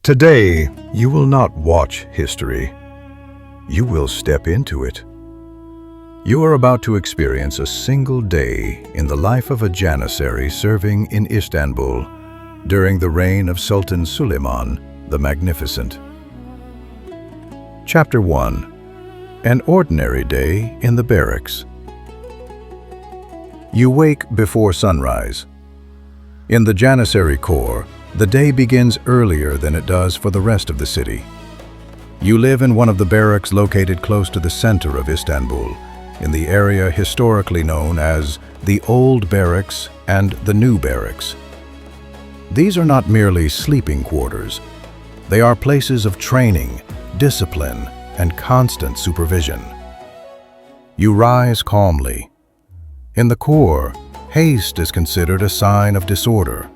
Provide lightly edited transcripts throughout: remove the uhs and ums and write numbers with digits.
Today, you will not watch history. You will step into it. You are about to experience a single day in the life of a Janissary serving in Istanbul during the reign of Sultan Suleiman the Magnificent. Chapter 1. An ordinary day in the barracks. You wake before sunrise. In the Janissary Corps, the day begins earlier than it does for the rest of the city. You live in one of the barracks located close to the center of Istanbul, in the area historically known as the Old Barracks and the New Barracks. These are not merely sleeping quarters. They are places of training, discipline, and constant supervision. You rise calmly. In the Corps, haste is considered a sign of disorder.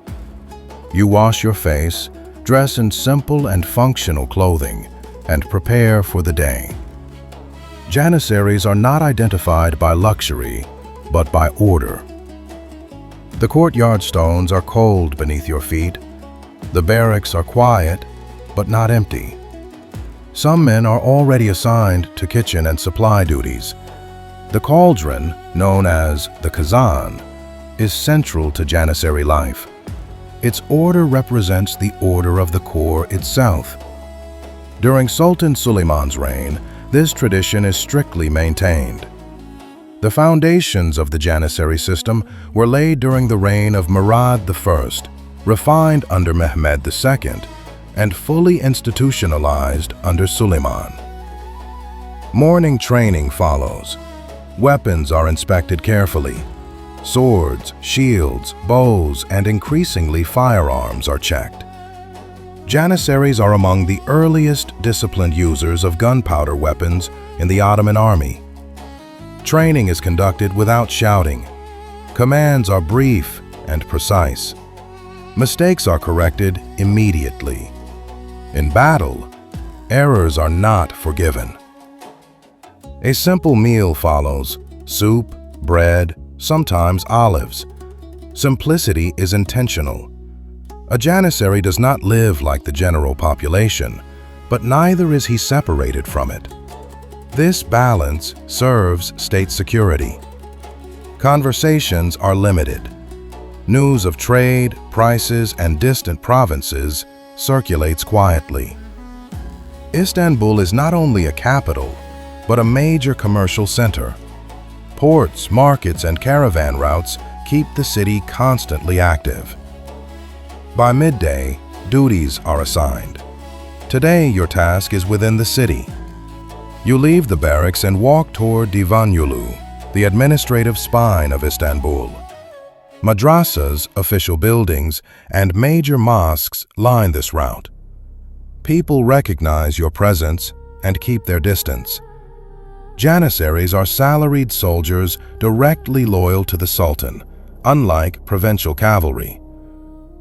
You wash your face, dress in simple and functional clothing, and prepare for the day. Janissaries are not identified by luxury, but by order. The courtyard stones are cold beneath your feet. The barracks are quiet, but not empty. Some men are already assigned to kitchen and supply duties. The cauldron, known as the Kazan, is central to Janissary life. Its order represents the order of the Corps itself. During Sultan Suleiman's reign, this tradition is strictly maintained. The foundations of the Janissary system were laid during the reign of Murad I, refined under Mehmed II, and fully institutionalized under Suleiman. Morning training follows. Weapons are inspected carefully. Swords, shields, bows, and increasingly firearms are checked. Janissaries are among the earliest disciplined users of gunpowder weapons in the Ottoman army. Training is conducted without shouting. Commands are brief and precise. Mistakes are corrected immediately. In battle, errors are not forgiven. A simple meal follows: soup, bread, sometimes olives. Simplicity is intentional. A Janissary does not live like the general population, but neither is he separated from it. This balance serves state security. Conversations are limited. News of trade, prices, and distant provinces circulates quietly. Istanbul is not only a capital, but a major commercial center. Ports, markets, and caravan routes keep the city constantly active. By midday, duties are assigned. Today, your task is within the city. You leave the barracks and walk toward Divanulu, the administrative spine of Istanbul. Madrasas, official buildings, and major mosques line this route. People recognize your presence and keep their distance. Janissaries are salaried soldiers directly loyal to the Sultan, unlike provincial cavalry.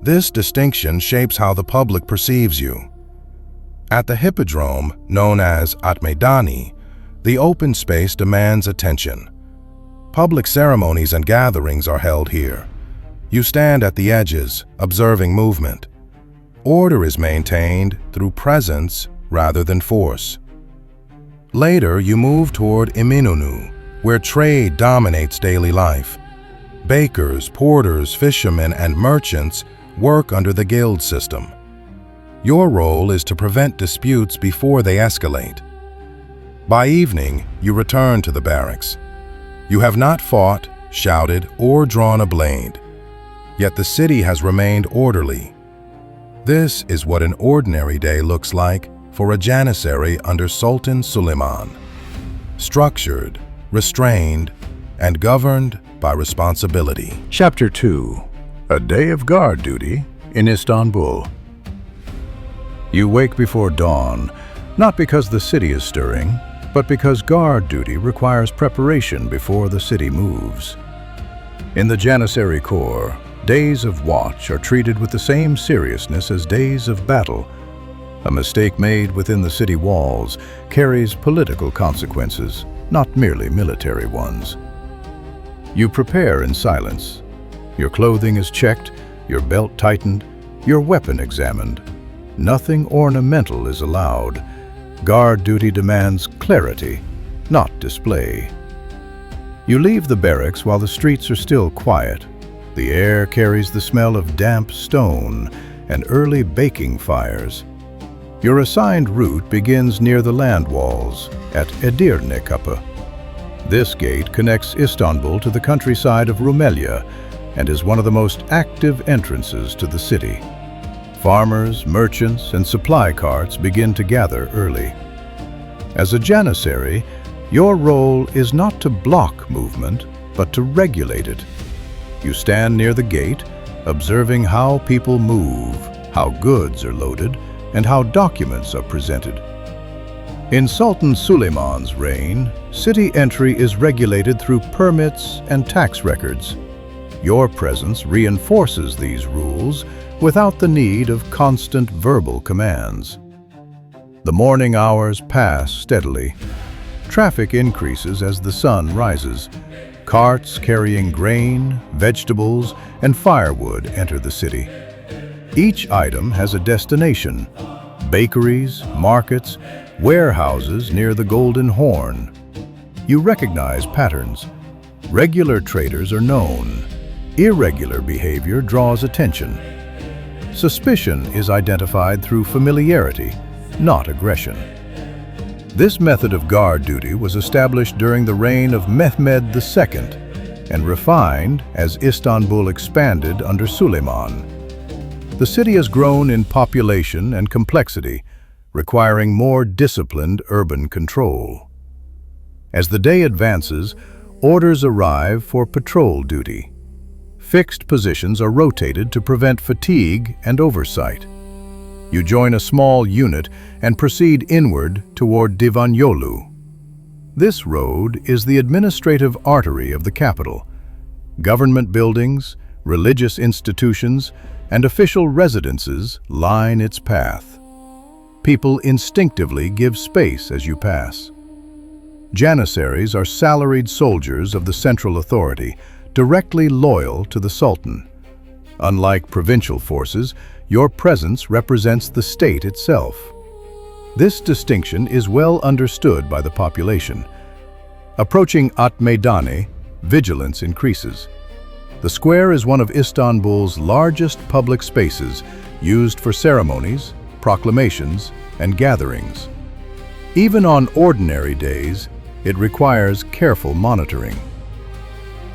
This distinction shapes how the public perceives you. At the hippodrome, known as At Meidani, the open space demands attention. Public ceremonies and gatherings are held here. You stand at the edges, observing movement. Order is maintained through presence rather than force. Later, you move toward Eminönü, where trade dominates daily life. Bakers, porters, fishermen, and merchants work under the guild system. Your role is to prevent disputes before they escalate. By evening, you return to the barracks. You have not fought, shouted, or drawn a blade, yet the city has remained orderly. This is what an ordinary day looks like for a Janissary under Sultan Suleiman: structured, restrained, and governed by responsibility. Chapter 2. A day of guard duty in Istanbul. You wake before dawn, not because the city is stirring, but because guard duty requires preparation before the city moves. In the Janissary Corps, days of watch are treated with the same seriousness as days of battle. A mistake made within the city walls carries political consequences, not merely military ones. You prepare in silence. Your clothing is checked, your belt tightened, your weapon examined. Nothing ornamental is allowed. Guard duty demands clarity, not display. You leave the barracks while the streets are still quiet. The air carries the smell of damp stone and early baking fires. Your assigned route begins near the land walls at Edirne Kapı. This gate connects Istanbul to the countryside of Rumelia and is one of the most active entrances to the city. Farmers, merchants, and supply carts begin to gather early. As a Janissary, your role is not to block movement, but to regulate it. You stand near the gate, observing how people move, how goods are loaded, and how documents are presented. In Sultan Suleiman's reign, city entry is regulated through permits and tax records. Your presence reinforces these rules without the need of constant verbal commands. The morning hours pass steadily. Traffic increases as the sun rises. Carts carrying grain, vegetables, and firewood enter the city. Each item has a destination: bakeries, markets, warehouses near the Golden Horn. You recognize patterns. Regular traders are known. Irregular behavior draws attention. Suspicion is identified through familiarity, not aggression. This method of guard duty was established during the reign of Mehmed II and refined as Istanbul expanded under Suleiman. The city has grown in population and complexity, requiring more disciplined urban control. As the day advances, orders arrive for patrol duty. Fixed positions are rotated to prevent fatigue and oversight. You join a small unit and proceed inward toward Divanyolu. This road is the administrative artery of the capital. Government buildings, religious institutions, and official residences line its path. People instinctively give space as you pass. Janissaries are salaried soldiers of the central authority, directly loyal to the Sultan. Unlike provincial forces, your presence represents the state itself. This distinction is well understood by the population. Approaching At Meydani, vigilance increases. The square is one of Istanbul's largest public spaces, used for ceremonies, proclamations, and gatherings. Even on ordinary days, it requires careful monitoring.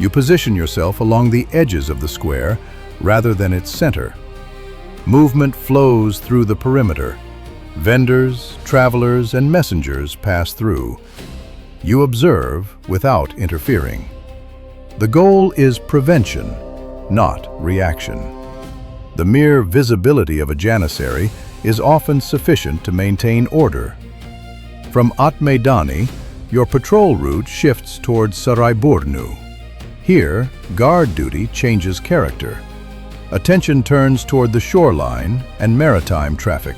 You position yourself along the edges of the square rather than its center. Movement flows through the perimeter. Vendors, travelers, and messengers pass through. You observe without interfering. The goal is prevention, not reaction. The mere visibility of a janissary is often sufficient to maintain order. From At Meydani, your patrol route shifts towards Sarayburnu. Here, guard duty changes character. Attention turns toward the shoreline and maritime traffic.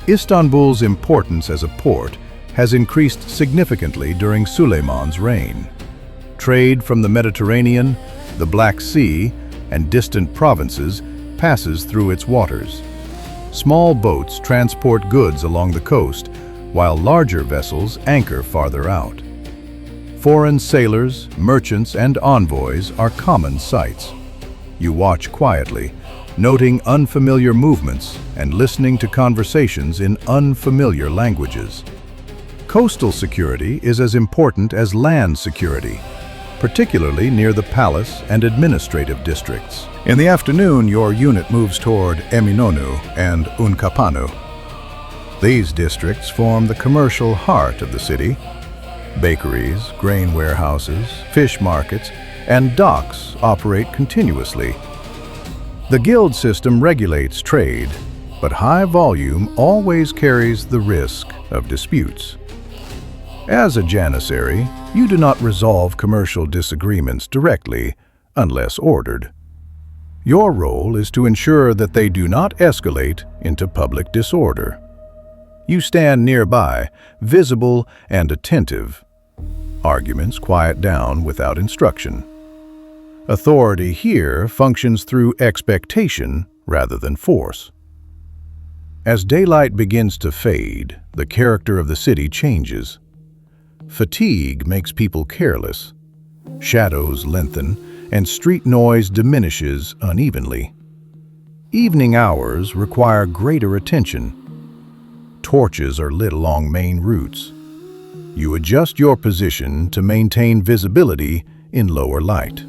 Istanbul's importance as a port has increased significantly during Suleiman's reign. Trade from the Mediterranean, the Black Sea, and distant provinces passes through its waters. Small boats transport goods along the coast, while larger vessels anchor farther out. Foreign sailors, merchants, and envoys are common sights. You watch quietly, noting unfamiliar movements and listening to conversations in unfamiliar languages. Coastal security is as important as land security, particularly near the palace and administrative districts. In the afternoon, your unit moves toward Eminönü and Unkapanı. These districts form the commercial heart of the city. Bakeries, grain warehouses, fish markets, and docks operate continuously. The guild system regulates trade, but high volume always carries the risk of disputes. As a janissary, you do not resolve commercial disagreements directly unless ordered. Your role is to ensure that they do not escalate into public disorder. You stand nearby, visible and attentive. Arguments quiet down without instruction. Authority here functions through expectation rather than force. As daylight begins to fade, the character of the city changes. Fatigue makes people careless. Shadows lengthen, and street noise diminishes unevenly. Evening hours require greater attention. Torches are lit along main routes. You adjust your position to maintain visibility in lower light.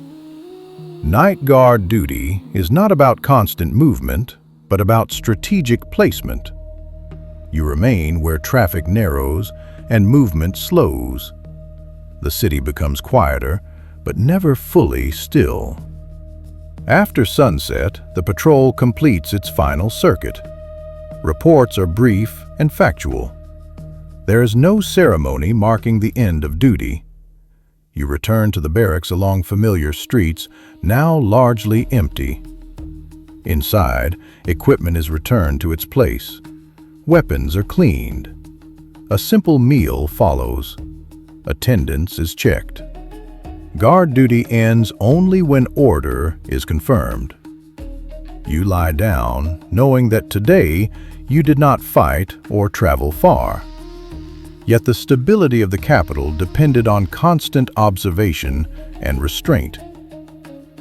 Night guard duty is not about constant movement, but about strategic placement. You remain where traffic narrows and movement slows. The city becomes quieter, but never fully still. After sunset, the patrol completes its final circuit. Reports are brief and factual. There is no ceremony marking the end of duty. You return to the barracks along familiar streets, now largely empty. Inside, equipment is returned to its place. Weapons are cleaned. A simple meal follows. Attendance is checked. Guard duty ends only when order is confirmed. You lie down, knowing that today you did not fight or travel far. Yet the stability of the capital depended on constant observation and restraint.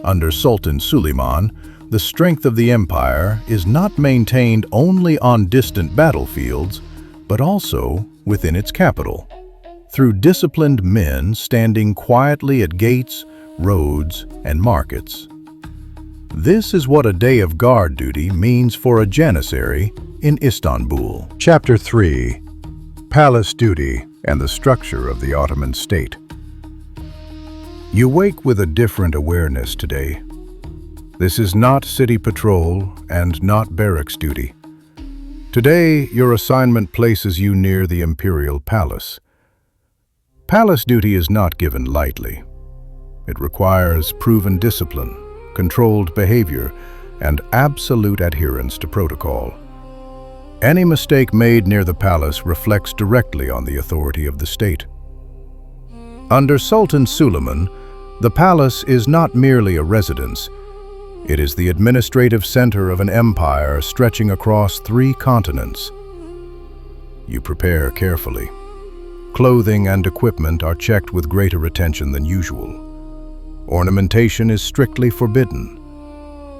Under Sultan Suleiman, the strength of the empire is not maintained only on distant battlefields, but also within its capital, through disciplined men standing quietly at gates, roads, and markets. This is what a day of guard duty means for a Janissary in Istanbul. Chapter 3. Palace Duty and the Structure of the Ottoman State. You wake with a different awareness today. This is not city patrol and not barracks duty. Today, your assignment places you near the imperial palace. Palace duty is not given lightly. It requires proven discipline, controlled behavior, and absolute adherence to protocol. Any mistake made near the palace reflects directly on the authority of the state. Under Sultan Suleiman, the palace is not merely a residence. It is the administrative center of an empire stretching across 3 continents. You prepare carefully. Clothing and equipment are checked with greater attention than usual. Ornamentation is strictly forbidden.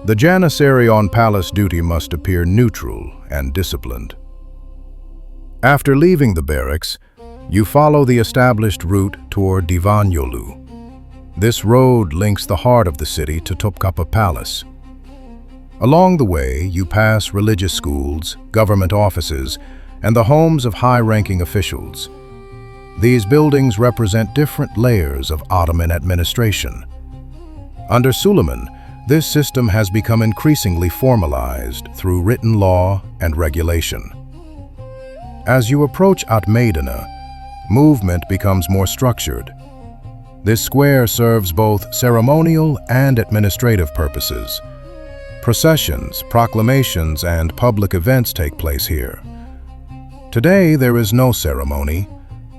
The Janissary on palace duty must appear neutral and disciplined. After leaving the barracks, you follow the established route toward Divan Yolu. This road links the heart of the city to Topkapı Palace. Along the way, you pass religious schools, government offices, and the homes of high-ranking officials. These buildings represent different layers of Ottoman administration. Under Suleiman, this system has become increasingly formalized through written law and regulation. As you approach At Meydana, movement becomes more structured. This square serves both ceremonial and administrative purposes. Processions, proclamations, and public events take place here. Today, there is no ceremony,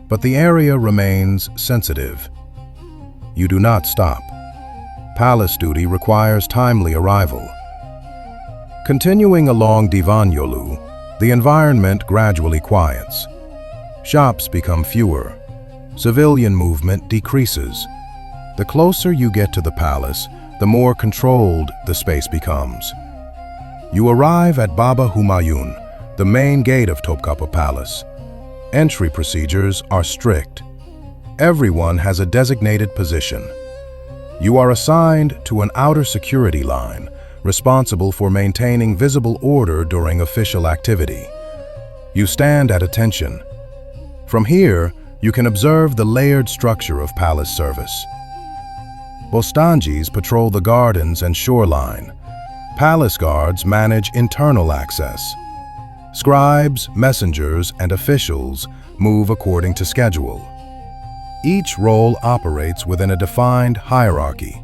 but the area remains sensitive. You do not stop. Palace duty requires timely arrival. Continuing along Divan Yolu, the environment gradually quiets. Shops become fewer. Civilian movement decreases. The closer you get to the palace, the more controlled the space becomes. You arrive at Baba Humayun, the main gate of Topkapı Palace. Entry procedures are strict. Everyone has a designated position. You are assigned to an outer security line, responsible for maintaining visible order during official activity. You stand at attention. From here, you can observe the layered structure of palace service. Bostanjis patrol the gardens and shoreline. Palace guards manage internal access. Scribes, messengers, and officials move according to schedule. Each role operates within a defined hierarchy.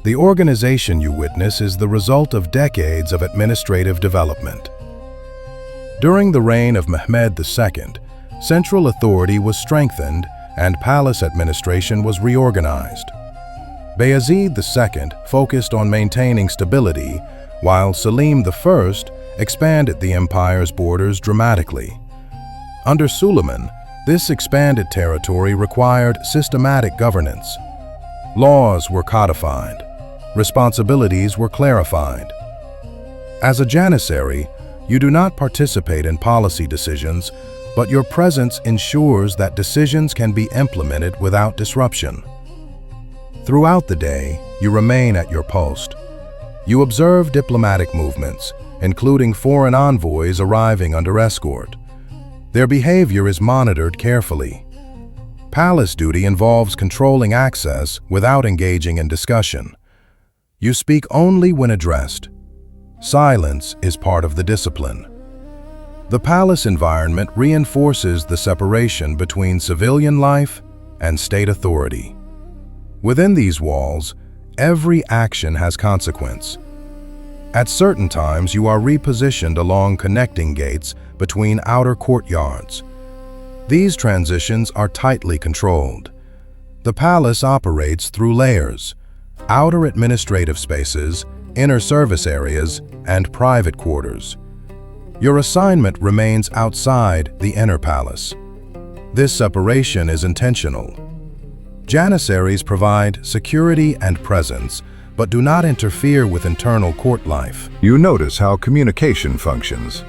The organization you witness is the result of decades of administrative development. During the reign of Mehmed II, central authority was strengthened and palace administration was reorganized. Bayezid II focused on maintaining stability, while Selim I expanded the empire's borders dramatically. Under Suleiman, this expanded territory required systematic governance. Laws were codified. Responsibilities were clarified. As a Janissary, you do not participate in policy decisions, but your presence ensures that decisions can be implemented without disruption. Throughout the day, you remain at your post. You observe diplomatic movements, including foreign envoys arriving under escort. Their behavior is monitored carefully. Palace duty involves controlling access without engaging in discussion. You speak only when addressed. Silence is part of the discipline. The palace environment reinforces the separation between civilian life and state authority. Within these walls, every action has consequence. At certain times, you are repositioned along connecting gates between outer courtyards. These transitions are tightly controlled. The palace operates through layers: outer administrative spaces, inner service areas, and private quarters. Your assignment remains outside the inner palace. This separation is intentional. Janissaries provide security and presence, but do not interfere with internal court life. You notice how communication functions.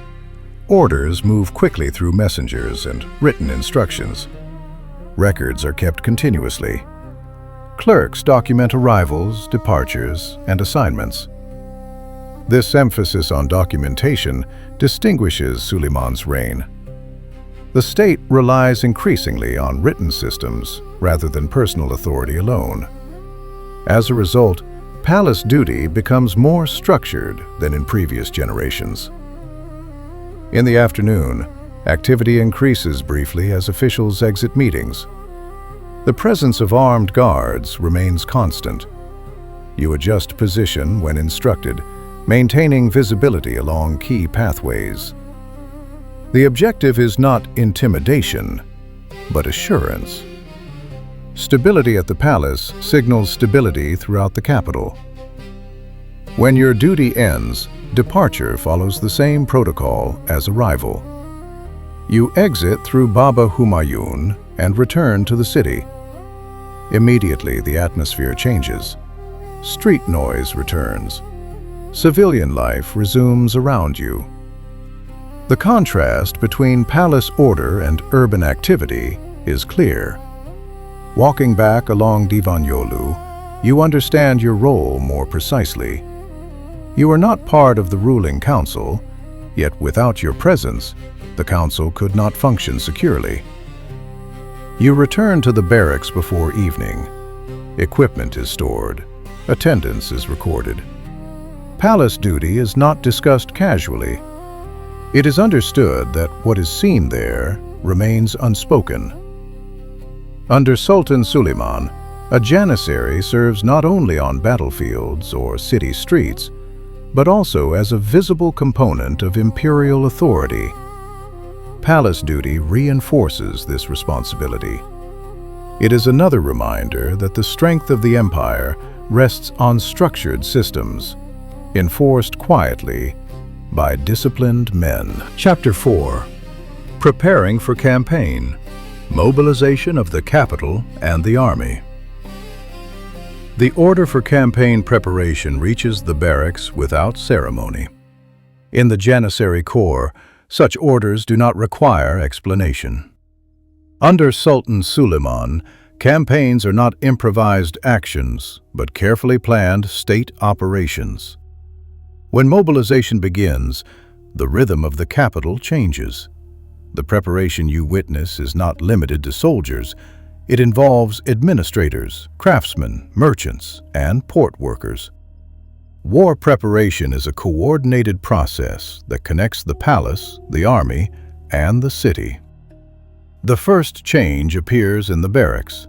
Orders move quickly through messengers and written instructions. Records are kept continuously. Clerks document arrivals, departures, and assignments. This emphasis on documentation distinguishes Suleiman's reign. The state relies increasingly on written systems rather than personal authority alone. As a result, palace duty becomes more structured than in previous generations. In the afternoon, activity increases briefly as officials exit meetings. The presence of armed guards remains constant. You adjust position when instructed, maintaining visibility along key pathways. The objective is not intimidation, but assurance. Stability at the palace signals stability throughout the capital. When your duty ends, departure follows the same protocol as arrival. You exit through Baba Humayun and return to the city. Immediately, the atmosphere changes. Street noise returns. Civilian life resumes around you. The contrast between palace order and urban activity is clear. Walking back along Divan Yolu, you understand your role more precisely. You are not part of the ruling council, yet without your presence, the council could not function securely. You return to the barracks before evening. Equipment is stored. Attendance is recorded. Palace duty is not discussed casually. It is understood that what is seen there remains unspoken. Under Sultan Suleiman, a Janissary serves not only on battlefields or city streets, but also as a visible component of imperial authority. Palace duty reinforces this responsibility. It is another reminder that the strength of the empire rests on structured systems, enforced quietly by disciplined men. Chapter 4. Preparing for campaign. Mobilization of the capital and the army. The order for campaign preparation reaches the barracks without ceremony. In the Janissary Corps, such orders do not require explanation. Under Sultan Suleiman, campaigns are not improvised actions, but carefully planned state operations. When mobilization begins, the rhythm of the capital changes. The preparation you witness is not limited to soldiers. It involves administrators, craftsmen, merchants, and port workers. War preparation is a coordinated process that connects the palace, the army, and the city. The first change appears in the barracks.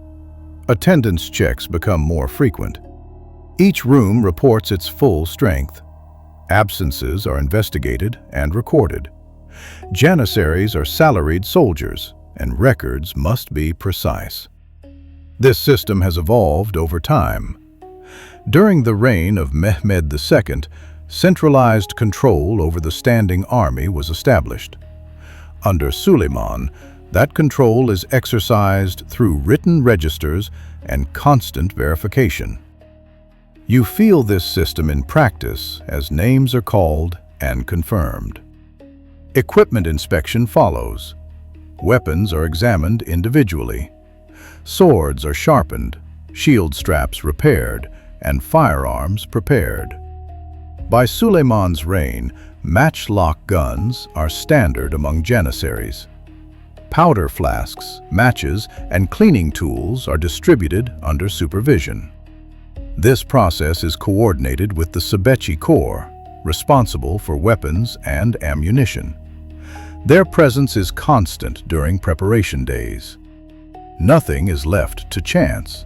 Attendance checks become more frequent. Each room reports its full strength. Absences are investigated and recorded. Janissaries are salaried soldiers, and records must be precise. This system has evolved over time. During the reign of Mehmed II, Centralized control over the standing army was established. Under Suleiman, that control is exercised through written registers and constant verification. You feel this system in practice as names are called and confirmed. Equipment inspection follows. Weapons are examined individually. Swords are sharpened, shield straps repaired, and firearms prepared. By Suleiman's reign, matchlock guns are standard among Janissaries. Powder flasks, matches, and cleaning tools are distributed under supervision. This process is coordinated with the Sabeci Corps, responsible for weapons and ammunition. Their presence is constant during preparation days. Nothing is left to chance.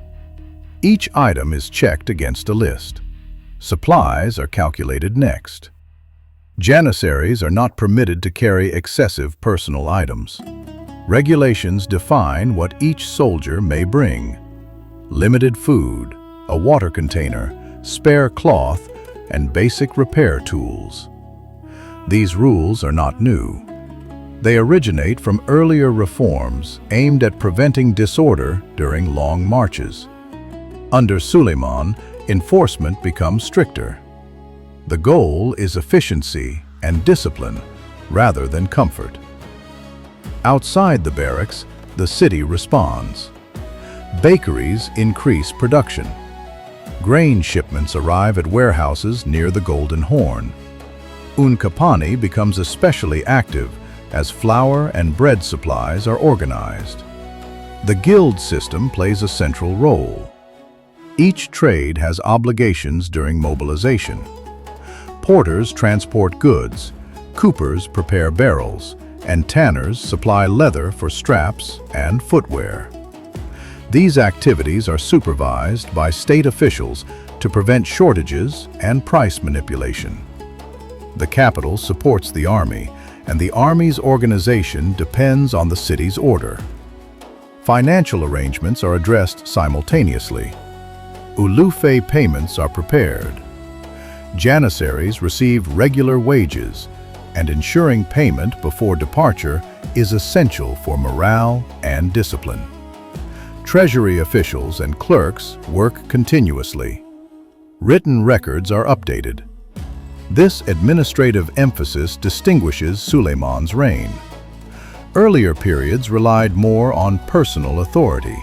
Each item is checked against a list. Supplies are calculated next. Janissaries are not permitted to carry excessive personal items. Regulations define what each soldier may bring: limited food, a water container, spare cloth, and basic repair tools. These rules are not new. They originate from earlier reforms aimed at preventing disorder during long marches. Under Suleiman, enforcement becomes stricter. The goal is efficiency and discipline rather than comfort. Outside the barracks, the city responds. Bakeries increase production. Grain shipments arrive at warehouses near the Golden Horn. Unkapanı becomes especially active as flour and bread supplies are organized. The guild system plays a central role. Each trade has obligations during mobilization. Porters transport goods, coopers prepare barrels, and tanners supply leather for straps and footwear. These activities are supervised by state officials to prevent shortages and price manipulation. The capital supports the army, and the army's organization depends on the city's order. Financial arrangements are addressed simultaneously. Ulufe payments are prepared. Janissaries receive regular wages, and ensuring payment before departure is essential for morale and discipline. Treasury officials and clerks work continuously. Written records are updated. This administrative emphasis distinguishes Suleiman's reign. Earlier periods relied more on personal authority.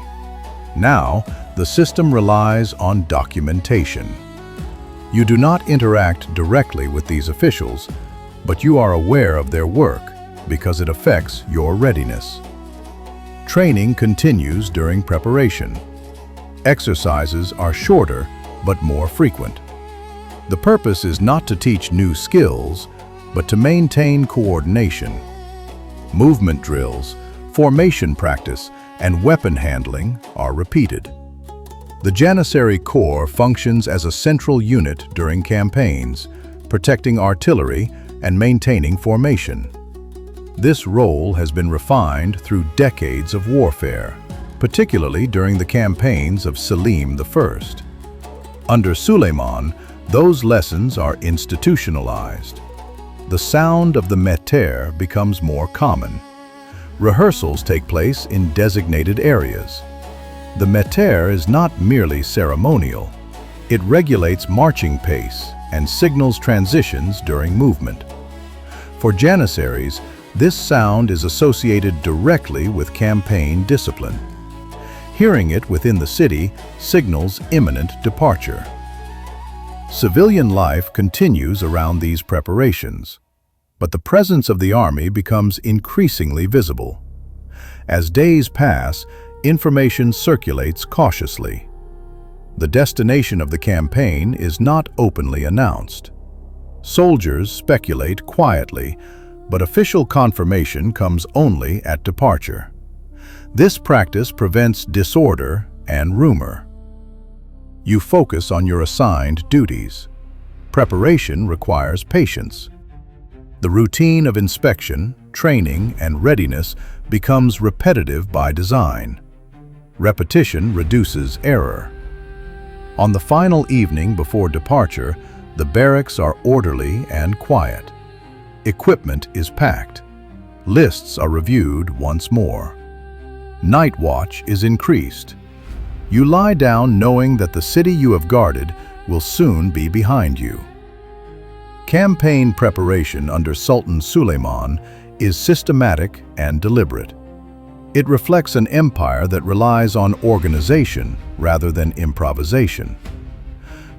Now, the system relies on documentation. You do not interact directly with these officials, but you are aware of their work because it affects your readiness. Training continues during preparation. Exercises are shorter but more frequent. The purpose is not to teach new skills, but to maintain coordination. Movement drills, formation practice, and weapon handling are repeated. The Janissary Corps functions as a central unit during campaigns, protecting artillery and maintaining formation. This role has been refined through decades of warfare, particularly during the campaigns of Selim I. Under Suleiman, those lessons are institutionalized. The sound of the meter becomes more common. Rehearsals take place in designated areas. The meter is not merely ceremonial. It regulates marching pace and signals transitions during movement. For Janissaries, this sound is associated directly with campaign discipline. Hearing it within the city signals imminent departure. Civilian life continues around these preparations, but the presence of the army becomes increasingly visible. As days pass, information circulates cautiously. The destination of the campaign is not openly announced. Soldiers speculate quietly, but official confirmation comes only at departure. This practice prevents disorder and rumor. You focus on your assigned duties. Preparation requires patience. The routine of inspection, training, and readiness becomes repetitive by design. Repetition reduces error. On the final evening before departure, The barracks are orderly and quiet. Equipment is packed. Lists are reviewed once more. Night watch is increased. You lie down knowing that the city you have guarded will soon be behind you. Campaign preparation under Sultan Suleiman is systematic and deliberate. It reflects an empire that relies on organization rather than improvisation.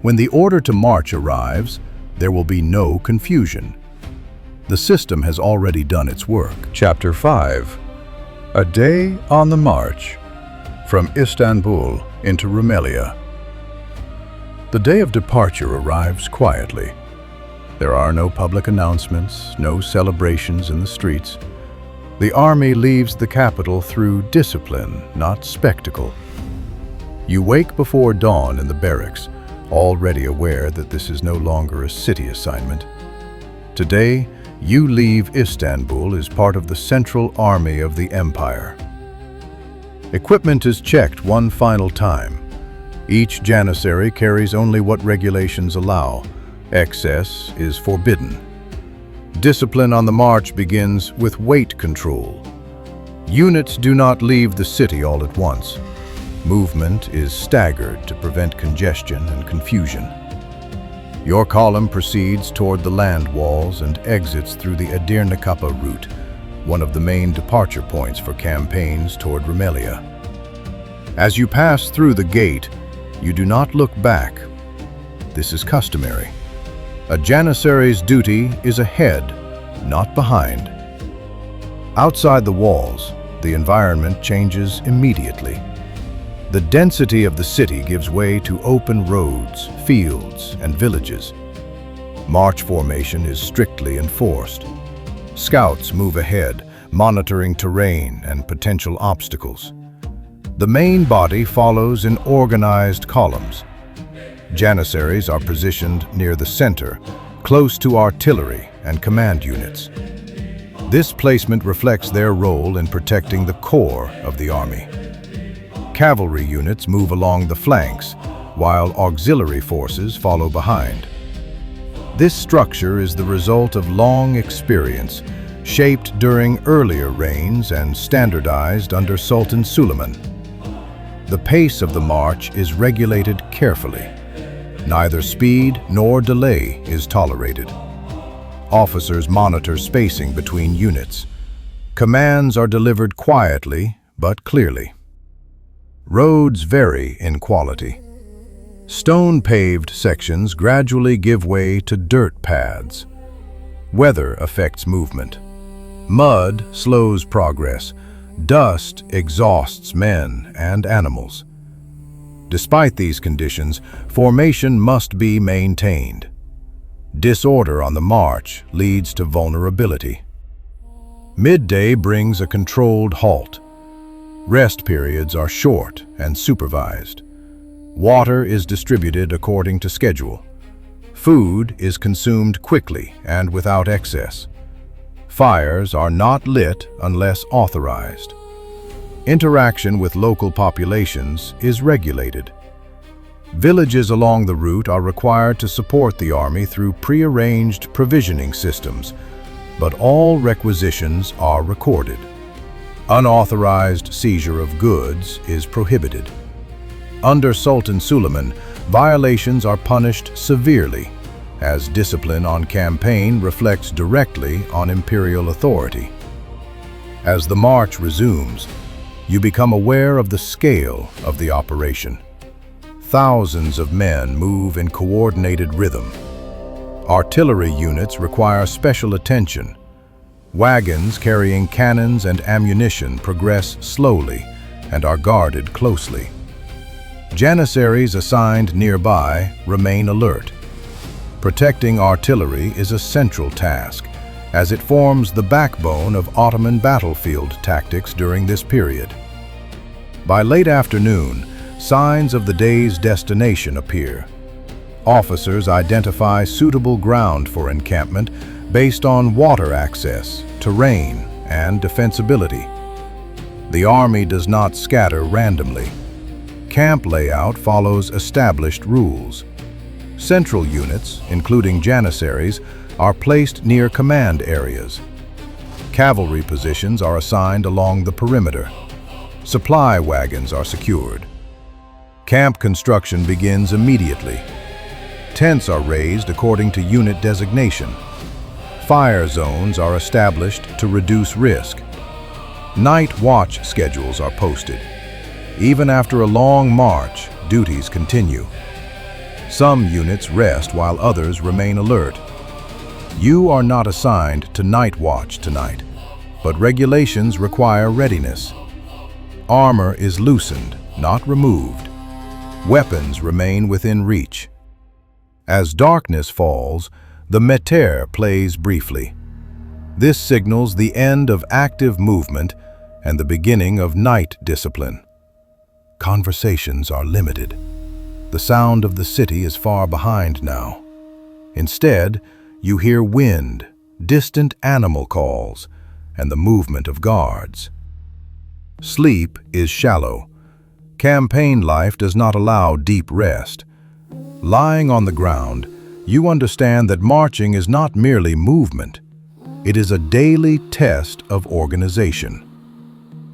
When the order to march arrives, there will be no confusion. The system has already done its work. Chapter 5. A Day on the March. From Istanbul into Rumelia. The day of departure arrives quietly. There are no public announcements, no celebrations in the streets. The army leaves the capital through discipline, not spectacle. You wake before dawn in the barracks, already aware that this is no longer a city assignment. Today, you leave Istanbul as part of the central army of the empire. Equipment is checked one final time. Each Janissary carries only what regulations allow. Excess is forbidden. Discipline on the march begins with weight control. Units do not leave the city all at once. Movement is staggered to prevent congestion and confusion. Your column proceeds toward the land walls and exits through the Edirne-Kappa route, one of the main departure points for campaigns toward Rumelia. As you pass through the gate, you do not look back. This is customary. A Janissary's duty is ahead, not behind. Outside the walls, the environment changes immediately. The density of the city gives way to open roads, fields, and villages. March formation is strictly enforced. Scouts move ahead, monitoring terrain and potential obstacles. The main body follows in organized columns. Janissaries are positioned near the center, close to artillery and command units. This placement reflects their role in protecting the core of the army. Cavalry units move along the flanks, while auxiliary forces follow behind. This structure is the result of long experience, shaped during earlier reigns and standardized under Sultan Suleiman. The pace of the march is regulated carefully. Neither speed nor delay is tolerated. Officers monitor spacing between units. Commands are delivered quietly but clearly. Roads vary in quality. Stone-paved sections gradually give way to dirt paths. Weather affects movement. Mud slows progress. Dust exhausts men and animals. Despite these conditions, formation must be maintained. Disorder on the march leads to vulnerability. Midday brings a controlled halt. Rest periods are short and supervised. Water is distributed according to schedule. Food is consumed quickly and without excess. Fires are not lit unless authorized. Interaction with local populations is regulated. Villages along the route are required to support the army through prearranged provisioning systems, but all requisitions are recorded. Unauthorized seizure of goods is prohibited. Under Sultan Suleiman, violations are punished severely, as discipline on campaign reflects directly on imperial authority. As the march resumes, you become aware of the scale of the operation. Thousands of men move in coordinated rhythm. Artillery units require special attention. Wagons carrying cannons and ammunition progress slowly and are guarded closely. Janissaries assigned nearby remain alert. Protecting artillery is a central task, as it forms the backbone of Ottoman battlefield tactics during this period. By late afternoon, signs of the day's destination appear. Officers identify suitable ground for encampment based on water access, terrain, and defensibility. The army does not scatter randomly. Camp layout follows established rules. Central units, including Janissaries, are placed near command areas. Cavalry positions are assigned along the perimeter. Supply wagons are secured. Camp construction begins immediately. Tents are raised according to unit designation. Fire zones are established to reduce risk. Night watch schedules are posted. Even after a long march, duties continue. Some units rest while others remain alert. You are not assigned to night watch tonight, but regulations require readiness. Armor is loosened, not removed. Weapons remain within reach. As darkness falls, the meter plays briefly. This signals the end of active movement and the beginning of night discipline. Conversations are limited. The sound of the city is far behind now. Instead, you hear wind, distant animal calls, and the movement of guards. Sleep is shallow. Campaign life does not allow deep rest. Lying on the ground, you understand that marching is not merely movement. It is a daily test of organization.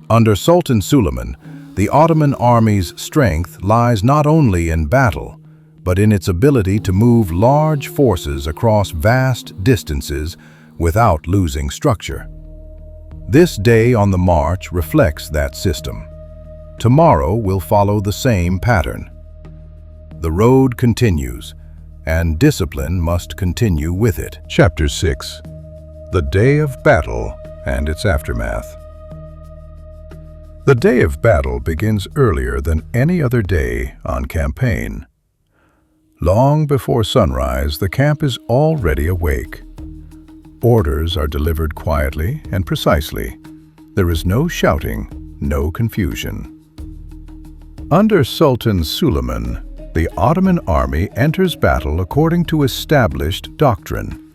Under Sultan Suleiman, the Ottoman army's strength lies not only in battle, but in its ability to move large forces across vast distances without losing structure. This day on the march reflects that system. Tomorrow will follow the same pattern. The road continues, and discipline must continue with it. Chapter 6. The Day of Battle and its Aftermath. The day of battle begins earlier than any other day on campaign. Long before sunrise, the camp is already awake. Orders are delivered quietly and precisely. There is no shouting, no confusion. Under Sultan Suleiman, the Ottoman army enters battle according to established doctrine.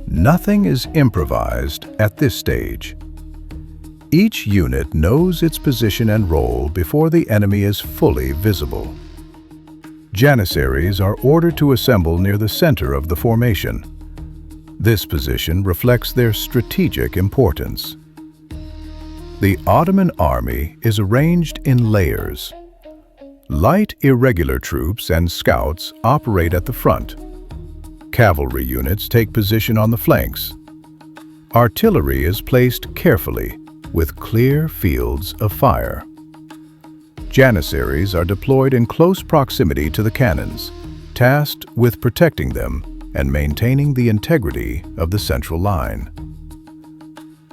Nothing is improvised at this stage. Each unit knows its position and role before the enemy is fully visible. Janissaries are ordered to assemble near the center of the formation. This position reflects their strategic importance. The Ottoman army is arranged in layers. Light irregular troops and scouts operate at the front. Cavalry units take position on the flanks. Artillery is placed carefully, with clear fields of fire. Janissaries are deployed in close proximity to the cannons, tasked with protecting them and maintaining the integrity of the central line.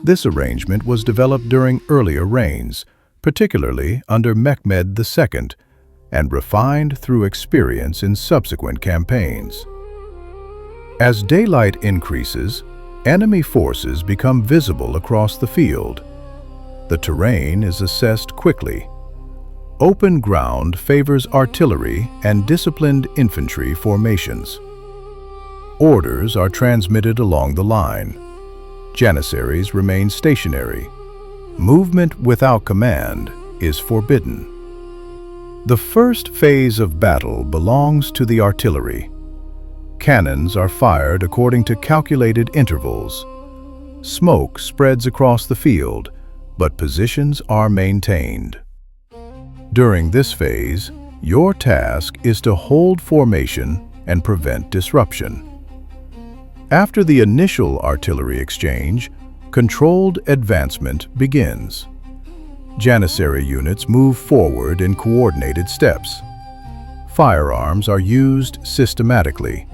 This arrangement was developed during earlier reigns, particularly under Mehmed II, and refined through experience in subsequent campaigns. As daylight increases, enemy forces become visible across the field. The terrain is assessed quickly. Open ground favors artillery and disciplined infantry formations. Orders are transmitted along the line. Janissaries remain stationary. Movement without command is forbidden. The first phase of battle belongs to the artillery. Cannons are fired according to calculated intervals. Smoke spreads across the field, but positions are maintained. During this phase, your task is to hold formation and prevent disruption. After the initial artillery exchange, controlled advancement begins. Janissary units move forward in coordinated steps. Firearms are used systematically.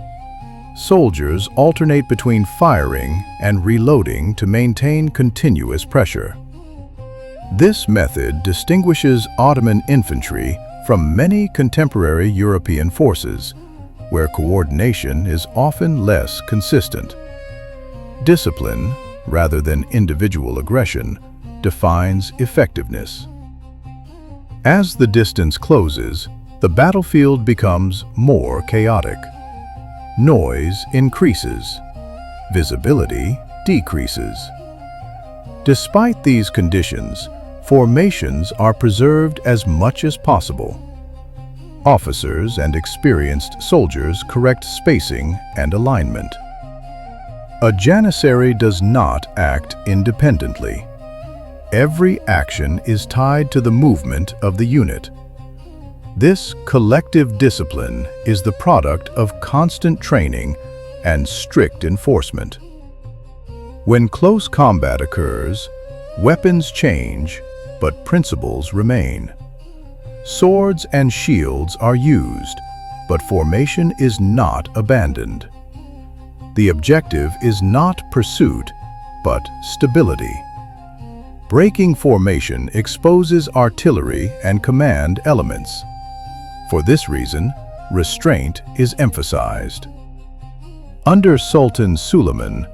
Soldiers alternate between firing and reloading to maintain continuous pressure. This method distinguishes Ottoman infantry from many contemporary European forces, where coordination is often less consistent. Discipline, rather than individual aggression, defines effectiveness. As the distance closes, the battlefield becomes more chaotic. Noise increases. Visibility decreases. Despite these conditions, formations are preserved as much as possible. Officers and experienced soldiers correct spacing and alignment. A Janissary does not act independently. Every action is tied to the movement of the unit. This collective discipline is the product of constant training and strict enforcement. When close combat occurs, weapons change, but principles remain. Swords and shields are used, but formation is not abandoned. The objective is not pursuit, but stability. Breaking formation exposes artillery and command elements. For this reason, restraint is emphasized. Under Sultan Suleiman,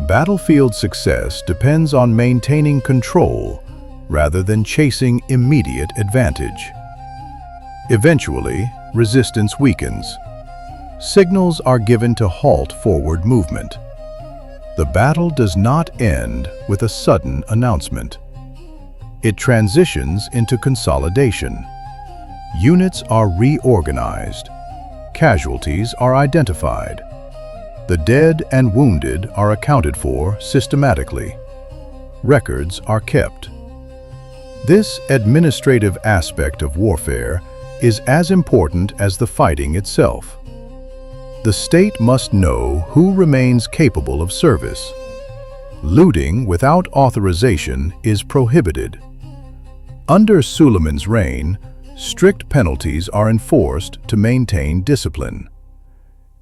battlefield success depends on maintaining control rather than chasing immediate advantage. Eventually, resistance weakens. Signals are given to halt forward movement. The battle does not end with a sudden announcement. It transitions into consolidation. Units are reorganized. Casualties are identified. The dead and wounded are accounted for systematically. Records are kept. This administrative aspect of warfare is as important as the fighting itself. The state must know who remains capable of service. Looting without authorization is prohibited. Under Suleiman's reign, strict penalties are enforced to maintain discipline.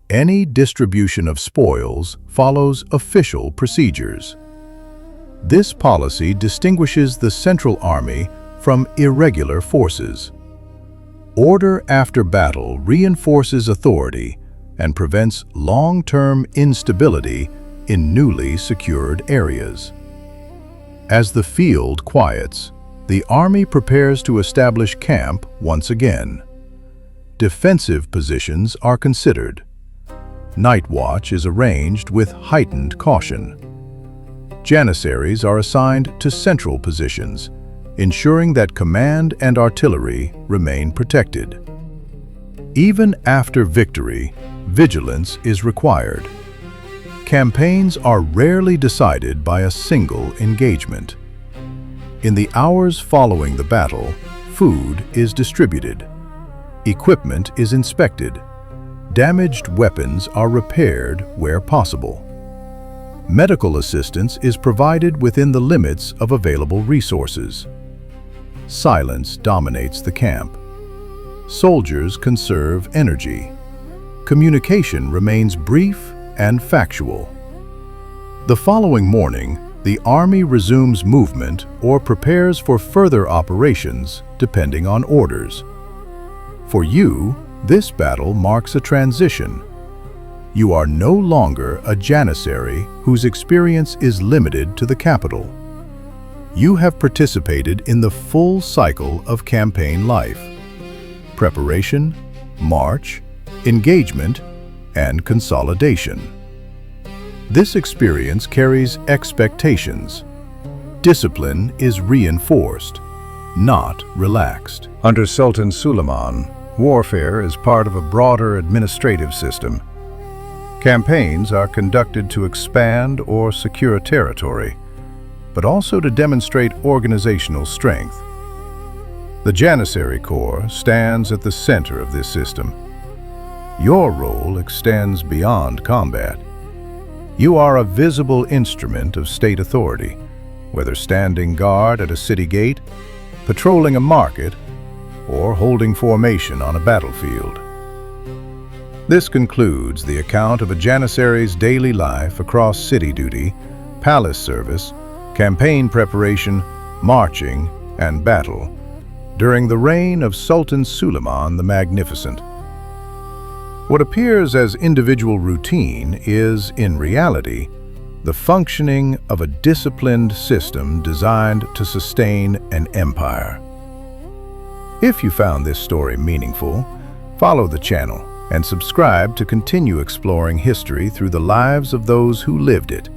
Any distribution of spoils follows official procedures. This policy distinguishes the central army from irregular forces. Order after battle reinforces authority and prevents long-term instability in newly secured areas. As the field quiets, the army prepares to establish camp once again. Defensive positions are considered. Night watch is arranged with heightened caution. Janissaries are assigned to central positions, ensuring that command and artillery remain protected. Even after victory, vigilance is required. Campaigns are rarely decided by a single engagement. In the hours following the battle, food is distributed. Equipment is inspected. Damaged weapons are repaired where possible. Medical assistance is provided within the limits of available resources. Silence dominates the camp. Soldiers conserve energy. Communication remains brief and factual. The following morning, the army resumes movement or prepares for further operations depending on orders. For you, this battle marks a transition. You are no longer a Janissary whose experience is limited to the capital. You have participated in the full cycle of campaign life: preparation, march, engagement, and consolidation. This experience carries expectations. Discipline is reinforced, not relaxed. Under Sultan Suleiman, warfare is part of a broader administrative system. Campaigns are conducted to expand or secure territory, but also to demonstrate organizational strength. The Janissary Corps stands at the center of this system. Your role extends beyond combat. You are a visible instrument of state authority, whether standing guard at a city gate, patrolling a market, or holding formation on a battlefield. This concludes the account of a Janissary's daily life across city duty, palace service, campaign preparation, marching, and battle during the reign of Sultan Suleiman the Magnificent. What appears as individual routine is, in reality, the functioning of a disciplined system designed to sustain an empire. If you found this story meaningful, follow the channel and subscribe to continue exploring history through the lives of those who lived it.